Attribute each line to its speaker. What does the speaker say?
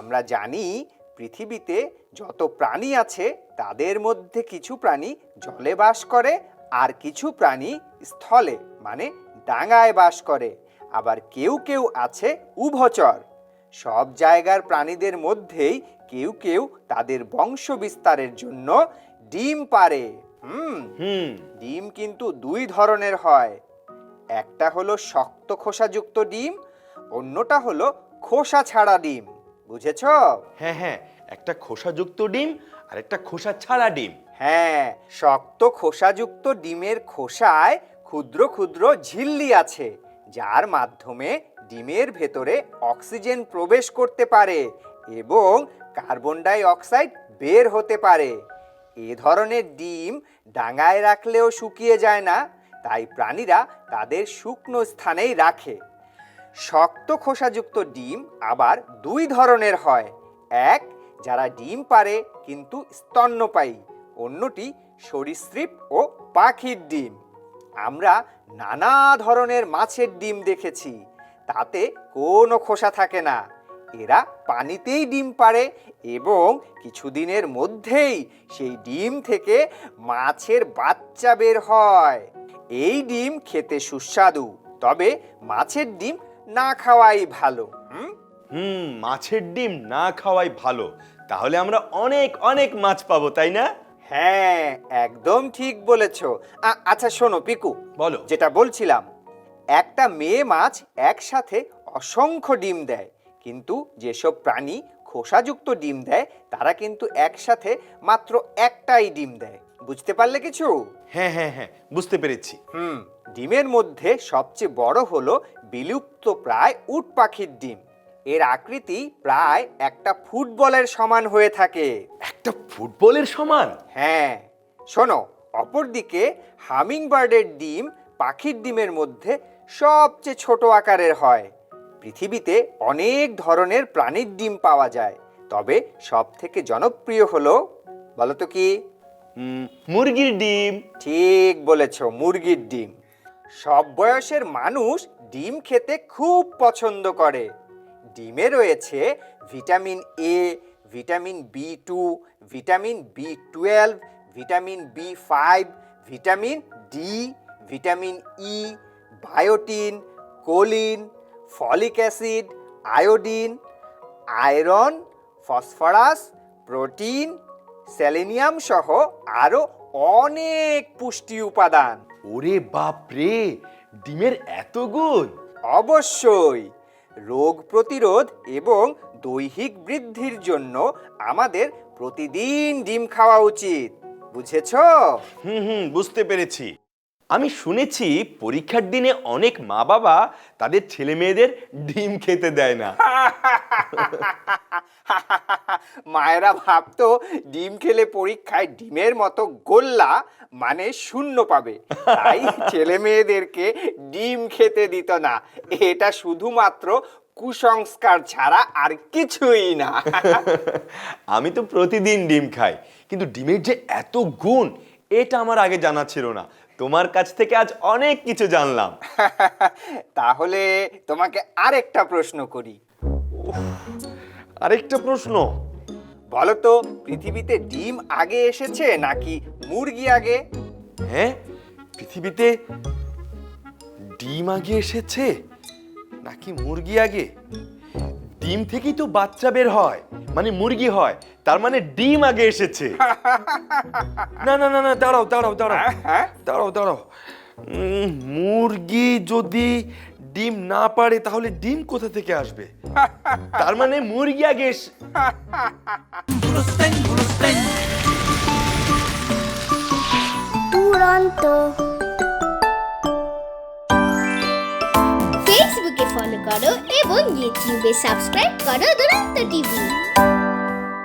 Speaker 1: আমরা জানি পৃথিবীতে যত প্রাণী আছে তাদের মধ্যে কিছু প্রাণী জলে বাস করে আর কিছু প্রাণী স্থলে মানে ডাঙায় বাস করে। আবার কেউ কেউ আছে উভচর। সব জায়গার প্রাণীদের মধ্যেই কেউ কেউ তাদের বংশ বিস্তারের জন্য ডিম পাড়ে। ডিম কিন্তু দুই ধরনের হয়। একটা হলো শক্ত খোসাযুক্ত ডিম, অন্যটা হলো খোসা ছাড়া ডিম। বুঝেছো?
Speaker 2: হ্যাঁ হ্যাঁ, একটা খোসাযুক্ত ডিম আর একটা খোসা ছাড়া ডিম।
Speaker 1: হ্যাঁ, শক্ত খোসাযুক্ত ডিমের খোসায় ক্ষুদ্র ক্ষুদ্র ঝিল্লি আছে, যার মাধ্যমে ডিমের ভেতরে অক্সিজেন প্রবেশ করতে পারে এবং কার্বন ডাই অক্সাইড বের হতে পারে। এ ধরনের ডিম ডাঙায় রাখলেও শুকিয়ে যায় না, তাই প্রাণীরা তাদের শুকনো স্থানেই রাখে। শক্ত খোসাযুক্ত ডিম আবার দুই ধরনের হয়। এক, যারা ডিম পাড়ে কিন্তু স্তন্যপায়ী, অন্যটি সরীসৃপ ও পাখির ডিম। আমরা নানা ধরনের মাছের ডিম দেখেছি, তাতে কোনো খোসা থাকে না। এরা পানিতেই ডিম পাড়ে এবং কিছুদিনের মধ্যেই সেই ডিম থেকে মাছের বাচ্চা বের হয়। এই ডিম খেতে সুস্বাদু, তবে মাছের ডিম না খাওয়াই ভালো।
Speaker 2: মাছের ডিম না খাওয়াই ভালো। তাহলে আমরা অনেক অনেক মাছ পাবো, তাই না?
Speaker 1: হ্যাঁ, একদম ঠিক বলেছো। আচ্ছা শোনো পিকু,
Speaker 2: বলো।
Speaker 1: যেটা বলছিলাম, একটা মেয়ে মাছ একসাথে অসংখ্য ডিম দেয়, কিন্তু যেসব প্রাণী খোসাযুক্ত ডিম দেয় তারা কিন্তু একসাথে মাত্র একটাই ডিম দেয়। বুঝতে পারলে কিছু?
Speaker 2: হ্যাঁ হ্যাঁ হ্যাঁ, বুঝতে পেরেছি।
Speaker 1: ডিমের মধ্যে সবচেয়ে বড় হলো বিলুপ্ত প্রায় উট পাখির ডিম। এর আকৃতি প্রায় একটা ফুটবলের সমান হয়ে থাকে।
Speaker 2: একটা ফুটবলের সমান?
Speaker 1: হ্যাঁ, শোনো, অপরদিকে হামিংবার্ডের ডিম পাখির ডিমের মধ্যে সবচেয়ে ছোট আকারের হয়। পৃথিবীতে অনেক ধরনের প্রাণীর ডিম পাওয়া যায়, তবে সব থেকে জনপ্রিয় হলো, বলো তো কি?
Speaker 2: মুরগির ডিম।
Speaker 1: ঠিক বলেছ, মুরগির ডিম। সব বয়সের মানুষ ডিম খেতে খুব পছন্দ করে। ডিমে রয়েছে vitamin A, vitamin B two, vitamin বি12, vitamin B five, vitamin D, vitamin E, biotin, choline, folic acid, iodine, iron, phosphorus, protein, selenium সহ আরো অনেক পুষ্টি উপাদান।
Speaker 2: ওরে বাপ রে, ডিমের এত গুণ!
Speaker 1: অবশ্যই। রোগ প্রতিরোধ এবং দৈহিক বৃদ্ধির জন্য আমাদের প্রতিদিন ডিম খাওয়া উচিত। বুঝেছো?
Speaker 2: বুঝতে পেরেছি। আমি শুনেছি পরীক্ষার দিনে অনেক মা বাবা তাদের ছেলে মেয়েদের ডিম খেতে দেয় না।
Speaker 1: মায়েরা ভাবতো ডিম খেলে পরীক্ষায় ডিমের মতো গোল্লা মানে শূন্য পাবে, তাই ছেলে মেয়েদেরকে ডিম খেতে দিত না। এটা শুধুমাত্র কুসংস্কার ছাড়া আর কিছুই না।
Speaker 2: আমি তো প্রতিদিন ডিম খাই, কিন্তু ডিমের যে এত গুণ এটা আমার আগে জানা ছিল না। তোমার কাছ থেকে আজ অনেক কিছু জানলাম।
Speaker 1: তাহলে তোমাকে আরেকটা প্রশ্ন করি।
Speaker 2: আরেকটা প্রশ্ন?
Speaker 1: বলো তো, পৃথিবীতে ডিম আগে এসেছে নাকি মুরগি আগে?
Speaker 2: হ্যাঁ, পৃথিবীতে ডিম আগে এসেছে নাকি মুরগি আগে? ডিম থেকেই তো বাচ্চা বের হয়, মানে মুরগি হয়, তার মানে ডিম আগে এসেছে। না না না না, দাঁড়াও দাঁড়াও দাঁড়াও দাঁড়াও দাঁড়াও। মুরগি যদি ডিম না পারে তাহলে ডিম কোথা থেকে আসবে? তার মানে মুরগি আগে
Speaker 3: দুরন্ত। ফেসবুকে ফলো করো এবং ইউটিউবে সাবস্ক্রাইব করো দুরন্ত টিভি।